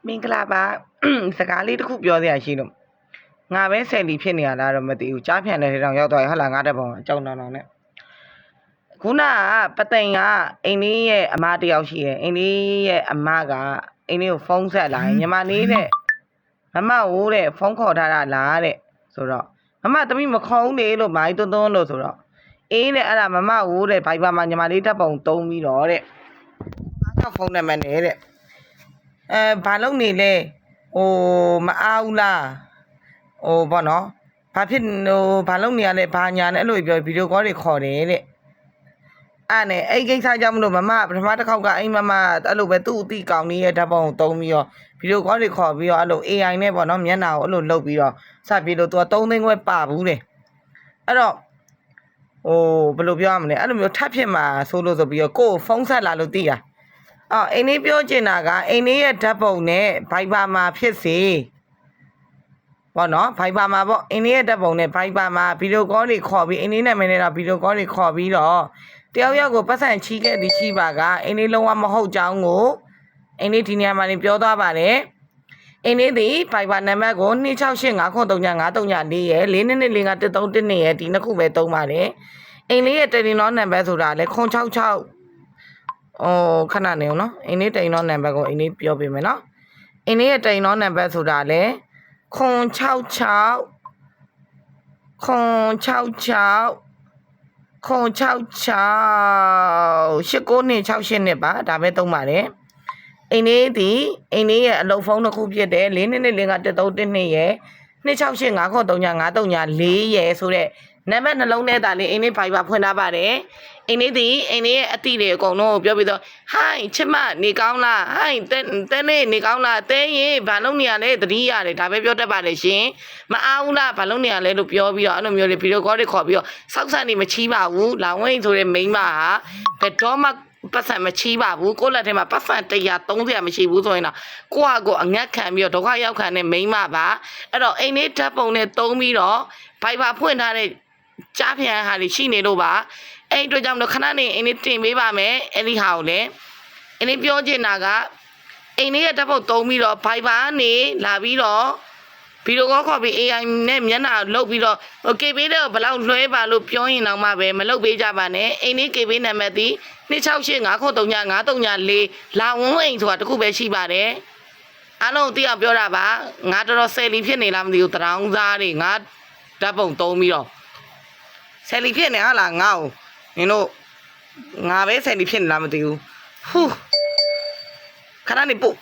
မင်္ဂလာပါစကားလေးတစ်ခုပြောစရာရှိလို့ငါပဲဆယ်လီဖြစ်နေရလားတော့မသိဘူးကြားဖြန်တဲ့တောင်ရောက်သွားရဟလာငါတဲ့ပုံအကြောင်းတောင်နဲ့ခုနကပသိမ်ကအိမ်လေးရဲ့အမတယောက်ရှိတယ်အိမ်လေးရဲ့အမကအိမ်လေးကိုဖုန်းဆက်လာရင်ညီမလေးတဲ့မမဟိုးတဲ့ဖုန်းခေါ်ထားတာလားတဲ့ဆိုတော့မမသမီးမခေါ်ဘူးလေလို့မိုင်းတွန်းတွန်းလို့ဆိုတော့အေးတဲ့အဲ့ဒါမမဟိုးတဲ့ဘိုင်ဘာမှာညီမလေးတက်ပုံတုံးပြီးတော့တဲ့ငါကဖုန်းနံပါတ်နဲ့တဲ့ဘာလုပ်နေလဲဟိုမအားဘူးလားဟိုဘောနော်ဘာဖြစ်ဟိုဘာလုပ်နေရလဲဘာညာနဲ့အဲ့လိုပြောဗီဒီယိုကောတွေခေါ်တယ်တဲ့အဲ့နဲ့အဲ့ကိစ္စကြောင့်မလို့မမပထမတစ်ခေါက်ကအိမ်မမအဲ့လိုပဲသူ့အတိကောင်ကြီးရဲ့ဓာတ်ပုံကိုတုံးပြီးတော့ဗီဒီယိုကောတွေခေါ်ပြီးတော့အဲ့လို AI နဲ့ပေါ့နော်မျက်နှာကိုအဲ့လိုလုပ်ပြီးတော့စပြီးလို့သူက3သိန်းခွဲပါဘူးတဲ့အဲ့တော့ဟိုဘယ်လိုပြောရမလဲအဲ့လိုမျိုးထပ်ဖြစ်မှာဆိုလို့ဆိုပြီးတော့ကိုယ်ဖုန်းဆက်လာလို့သိတာအိမ်လေးပြောချင်တာကအိမ်လေးရဲ့ဓာတ်ပုံနဲ့ဘိုင်ဘာမှာဖြစ်စေဘောနော်ဘိုင်ဘာမှာပေါ့အိမ်လေးရဲ့ဓာတ်ပုံနဲ့ဘိုင်ဘာမှာဗီဒီယိုကောတွေခေါ်ပြီးအိမ်လေးနဲ့မင်းနဲ့တော့ဗီဒီယိုကောတွေခေါ်ပြီးတော့တယောက်ယောက်ကိုပတ်စံချီးခဲ့ပြီးရှိပါကအိမ်လေးလုံးဝမဟုတ်ကြောင်းကိုအိမ်လေးဒီနေရာမှာနေပြောသွားပါတယ်အိမ်လေးဒီဘိုင်ဘာနံပါတ်ကို2685939394ရဲ့42451312ရဲ့ဒီနှစ်ခုပဲသုံးပါတယ်အိမ်လေးရဲ့တယ်လီနောနံပါတ်ဆိုတာလဲ066ခဏနေအောင်နော်အိမ်လေးတိန်တော့နံပါတ်ကိုအိမ်လေးပြောပေးမယ်နော်အိမ်လေးရဲ့တိန်တော့နံပါတ်ဆိုတာလဲ066 8968နှစ်ပါဒါပဲသုံးပါတယ်အိမ်လေးဒီအိမ်လေးရဲ့အလုံးဖုန်းတစ်ခုဖြစ်တယ်42451312ရဲ့2685939394ရဲ့ဆိုတဲ့နံပါတ်နှလုံးနဲ့တာလေးအိမ်လေးဘိုင်ဘာဖွင့်ထားပါတယ်အိမ်လေးဒီအိမ်လေးရဲ့အတိတွေအကုန်လုံးကိုပြောပြီးတော့ဟိုင်းချစ်မနေကောင်းလားဟိုင်းတဲနေနေကောင်းလားတဲရင်ဘာလုပ်နေရလဲတတိရတယ်ဒါပဲပြောတတ်ပါတယ်ရှင်မအားဘူးလားဘာလုပ်နေရလဲလို့ပြောပြီးတော့အဲ့လိုမျိုးလေးဗီဒီယိုကောတွေခေါ်ပြီးတော့စောက်ဆန်နေမချီးပါဘူးလောင်ဝင်းဆိုတဲ့မိန်းမဟာဘယ်တော့မှပတ်စံမချီးပါဘူးကိုယ့်လက်ထဲမှာပတ်စံ130မရှိဘူးဆိုရင်တော့ကိုယ့်ဟာကိုယ်အငတ်ခံပြီးတော့ဒုက္ခရောက်ခံတဲ့မိန်းမပါအဲ့တော့အိမ်လေးဓာတ်ပုံနဲ့တုံးပြီးတော့ဘိုင်ဘာဖွင့်ထားတဲ့ကြားပြန်ဟာတွေရှိနေလို့ပါအဲ့အတွက်ကြောင့်တော့ခဏနေအိမ်လေးတင်ပေးပါမယ်အဲ့ဒီဟာကိုလည်းအိမ်လေးပြောချင်တာကအိမ်လေးရဲ့ဓာတ်ပုံတုံးပြီးတော့ဘိုင်ဘာကနေလာပြီးတော့ဗီဒီယိုကောခေါ်ပြီး AI နဲ့မျက်နှာလုတ်ပြီးတော့ဟို KB တဲ့ဘလောက်လွှဲပါလို့ပြောရင်တော့မှပဲမလုတ်ပေးကြပါနဲ့အိမ်လေး KB နံပါတ်ဒီ2685939394လာဝန်းအိမ်ဆိုတာတခုပဲရှိပါတယ်အားလုံးသိအောင်ပြောတာပါငါတော်တော်ဆယ်လီဖြစ်နေလားမသိဘူးတရောင်းသားတွေငါဓာတ်ပုံတုံးပြီးတော့ဆယ်လီဖြစ်နေဟာလားငါ့ကိုနင်တို့ငါပဲဆယ်လီဖြစ်နေလားမသိဘူးဟူးခဏနေပို့